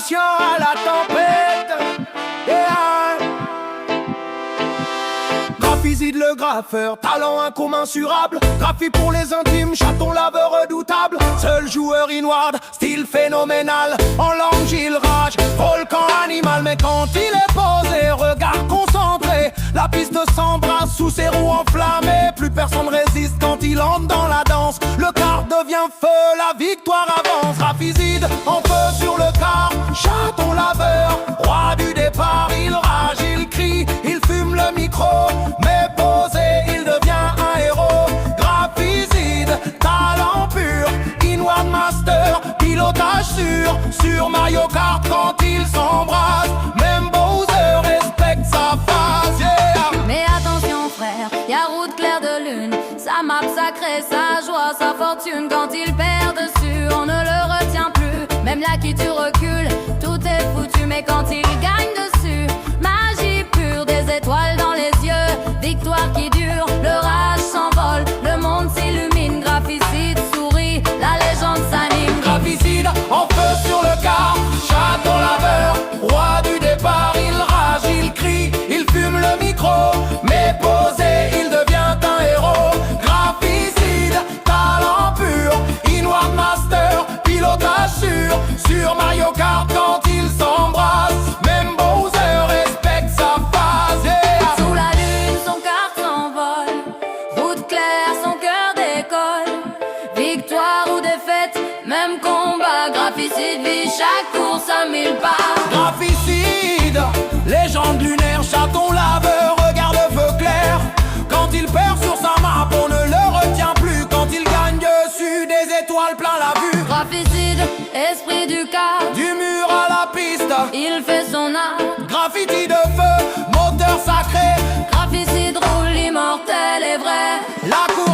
attention à la tempête. Yeah. Graphizide le graffeur, talent incommensurable. Graphie pour les intimes, chaton laveur redoutable. Seul joueur inward, style phénoménal. En langue Gilles Rage, volcan animal. Mais quand il est posé, regard concentré, la piste s'embrasse sous ses roues enflammées. Plus personne résiste quand il entre dans la danse. Le quart devient feu, la victoire avance. Graphizide en feu sur le quart, chaton laveur, roi du départ. Il rage, il crie, il fume le micro. Mais posé, il devient un héros. Graphizide, talent pur, inward master, pilotage sûr. Sur Mario Kart quand il s'embrasse, même Bowser respecte sa phase. Yeah. Mais attention frère, y'a route claire de lune. Sa map sacrée, sa joie, sa fortune. Quand il perd dessus, on ne le retient plus. Même là qui tu recules, tout est foutu. Mais quand il gagne dessus, magie pure, des étoiles dans les yeux. Victoire qui dure, le rage s'envole, le monde s'illumine. Graphicide sourit, la légende s'anime. Graphicide en feu sur le quart, chaton laveur, roi du départ. Il rage, il crie, il fume le micro. Mais posé, il devient un héros. Graphicide, talent pur, inward master, pilotage sûr. Sur Mario Kart quand il s'embrasse, même Bowser respecte sa phase. Yeah. Sous la lune, son quart s'envole, route claire, son cœur décolle. Victoire ou défaite, même combat. Graphicide vit chaque course à 1000 pas. Graphicide, légende lunaire, chaton laveur, regarde le feu clair. Quand il perd sur sa map, on ne le retient plus. Quand il gagne dessus, des étoiles plein la vue. Graphicide, esprit du quart, Du mur à la piste, il fait son art. graffiti de feu, moteur sacré. Graphicide roule, immortel et vrai. La course